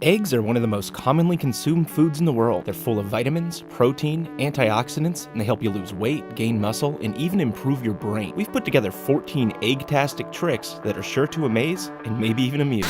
Eggs are one of the most commonly consumed foods in the world. They're full of vitamins, protein, antioxidants, and they help you lose weight, gain muscle, and even improve your brain. We've put together 14 egg-tastic tricks that are sure to amaze and maybe even amuse.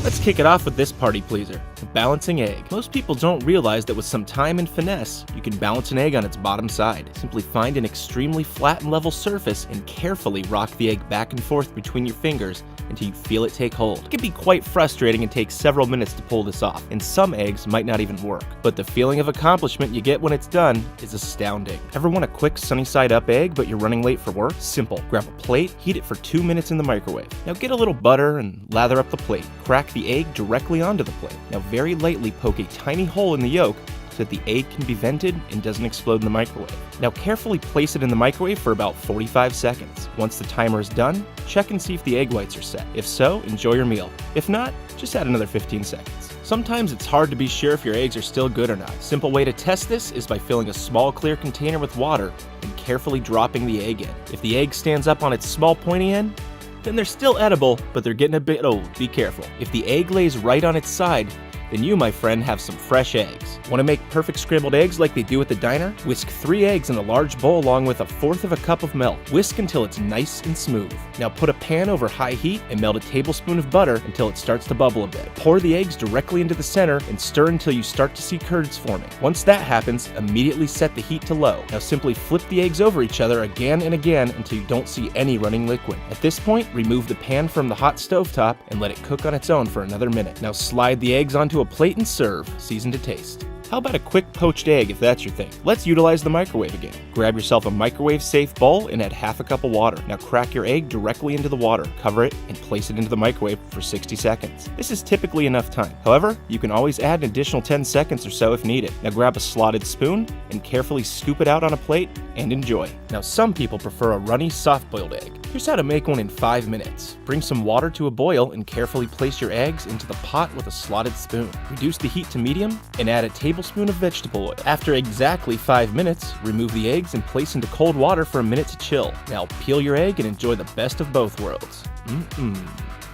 Let's kick it off with this party pleaser, the balancing egg. Most people don't realize that with some time and finesse, you can balance an egg on its bottom side. Simply find an extremely flat and level surface and carefully rock the egg back and forth between your fingers until you feel it take hold. It can be quite frustrating and take several minutes to pull this off, and some eggs might not even work. But the feeling of accomplishment you get when it's done is astounding. Ever want a quick sunny side up egg but you're running late for work? Simple. Grab a plate, heat it for 2 minutes in the microwave. Now get a little butter and lather up the plate. Crack the egg directly onto the plate. Now very lightly poke a tiny hole in the yolk so that the egg can be vented and doesn't explode in the microwave. Now carefully place it in the microwave for about 45 seconds. Once the timer is done, check and see if the egg whites are set. If so, enjoy your meal. If not, just add another 15 seconds. Sometimes it's hard to be sure if your eggs are still good or not. A simple way to test this is by filling a small clear container with water and carefully dropping the egg in. If the egg stands up on its small pointy end, then they're still edible, but they're getting a bit old. Be careful. If the egg lays right on its side, then you, my friend, have some fresh eggs. Want to make perfect scrambled eggs like they do at the diner? Whisk 3 eggs in a large bowl along with 1/4 cup of milk. Whisk until it's nice and smooth. Now put a pan over high heat and melt a tablespoon of butter until it starts to bubble a bit. Pour the eggs directly into the center and stir until you start to see curds forming. Once that happens, immediately set the heat to low. Now simply flip the eggs over each other again and again until you don't see any running liquid. At this point, remove the pan from the hot stovetop and let it cook on its own for another minute. Now slide the eggs onto a plate and serve, seasoned to taste. How about a quick poached egg if that's your thing? Let's utilize the microwave again. Grab yourself a microwave-safe bowl and add 1/2 cup of water. Now crack your egg directly into the water, cover it, and place it into the microwave for 60 seconds. This is typically enough time. However, you can always add an additional 10 seconds or so if needed. Now grab a slotted spoon and carefully scoop it out on a plate and enjoy. Now some people prefer a runny, soft-boiled egg. Here's how to make one in 5 minutes. Bring some water to a boil and carefully place your eggs into the pot with a slotted spoon. Reduce the heat to medium and add a tablespoon of vegetable oil. After exactly 5 minutes, remove the eggs and place into cold water for a minute to chill. Now peel your egg and enjoy the best of both worlds.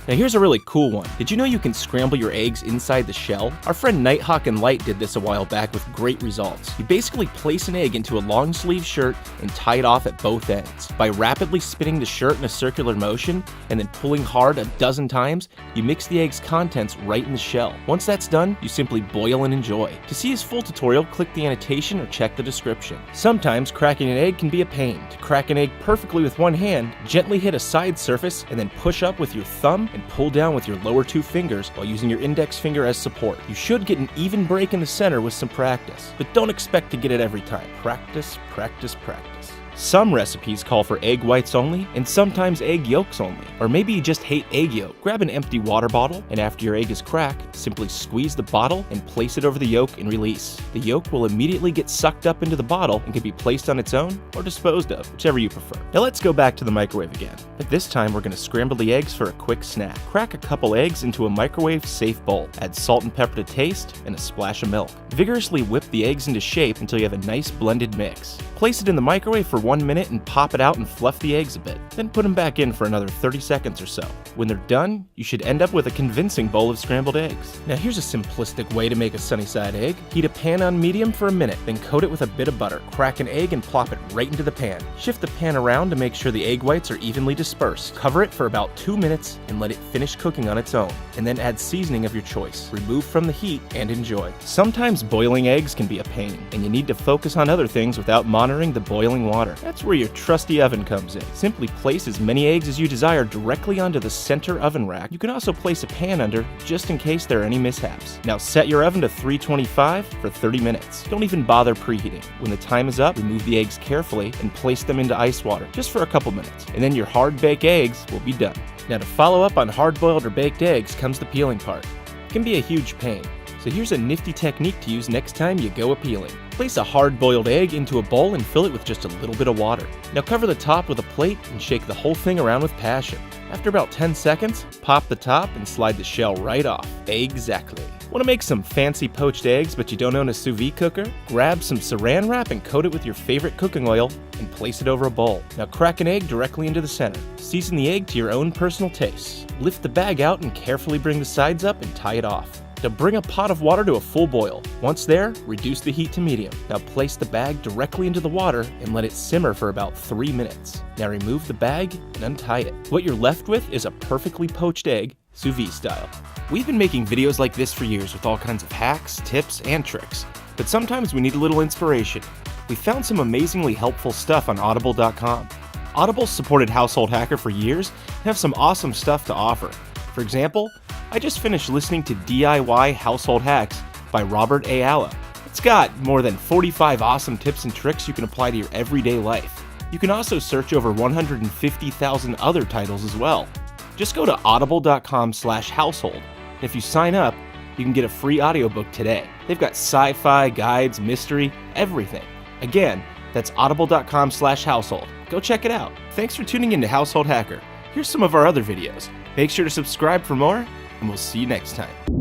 Now here's a really cool one. Did you know you can scramble your eggs inside the shell? Our friend Nighthawk and Light did this a while back with great results. You basically place an egg into a long sleeve shirt and tie it off at both ends. By rapidly spinning the shirt in a circular motion and then pulling hard a dozen times, you mix the egg's contents right in the shell. Once that's done, you simply boil and enjoy. To see his full tutorial, click the annotation or check the description. Sometimes cracking an egg can be a pain. To crack an egg perfectly with one hand, gently hit a side surface and then push up with your thumb and pull down with your lower 2 fingers while using your index finger as support. You should get an even break in the center with some practice, but don't expect to get it every time. Practice, practice, practice. Some recipes call for egg whites only, and sometimes egg yolks only. Or maybe you just hate egg yolk. Grab an empty water bottle, and after your egg is cracked, simply squeeze the bottle and place it over the yolk and release. The yolk will immediately get sucked up into the bottle and can be placed on its own or disposed of, whichever you prefer. Now let's go back to the microwave again. But this time we're going to scramble the eggs for a quick snack. Crack a couple eggs into a microwave-safe bowl. Add salt and pepper to taste and a splash of milk. Vigorously whip the eggs into shape until you have a nice blended mix. Place it in the microwave for 1 minute and pop it out and fluff the eggs a bit. Then put them back in for another 30 seconds or so. When they're done, you should end up with a convincing bowl of scrambled eggs. Now here's a simplistic way to make a sunny side egg. Heat a pan on medium for a minute, then coat it with a bit of butter. Crack an egg and plop it right into the pan. Shift the pan around to make sure the egg whites are evenly dispersed. Cover it for about 2 minutes and let it finish cooking on its own, and then add seasoning of your choice. Remove from the heat and enjoy. Sometimes boiling eggs can be a pain, and you need to focus on other things without monitoring the boiling water. That's where your trusty oven comes in. Simply place as many eggs as you desire directly onto the center oven rack. You can also place a pan under just in case there are any mishaps. Now set your oven to 325 for 30 minutes. Don't even bother preheating. When the time is up, remove the eggs carefully and place them into ice water just for a couple minutes, and then your hard-baked eggs will be done. Now to follow up on hard-boiled or baked eggs comes the peeling part. It can be a huge pain. So here's a nifty technique to use next time you go a-peeling. Place a hard-boiled egg into a bowl and fill it with just a little bit of water. Now cover the top with a plate and shake the whole thing around with passion. After about 10 seconds, pop the top and slide the shell right off. Exactly. Want to make some fancy poached eggs but you don't own a sous vide cooker? Grab some saran wrap and coat it with your favorite cooking oil and place it over a bowl. Now crack an egg directly into the center. Season the egg to your own personal taste. Lift the bag out and carefully bring the sides up and tie it off. Now bring a pot of water to a full boil. Once there, reduce the heat to medium. Now place the bag directly into the water and let it simmer for about 3 minutes. Now remove the bag and untie it. What you're left with is a perfectly poached egg, sous vide style. We've been making videos like this for years with all kinds of hacks, tips, and tricks, but sometimes we need a little inspiration. We found some amazingly helpful stuff on Audible.com. Audible's supported Household Hacker for years and have some awesome stuff to offer. For example, I just finished listening to DIY Household Hacks by Robert Ayala. It's got more than 45 awesome tips and tricks you can apply to your everyday life. You can also search over 150,000 other titles as well. Just go to audible.com/household. If you sign up, you can get a free audiobook today. They've got sci-fi, guides, mystery, everything. Again, that's audible.com/household. Go check it out. Thanks for tuning in to Household Hacker. Here's some of our other videos. Make sure to subscribe for more, and we'll see you next time.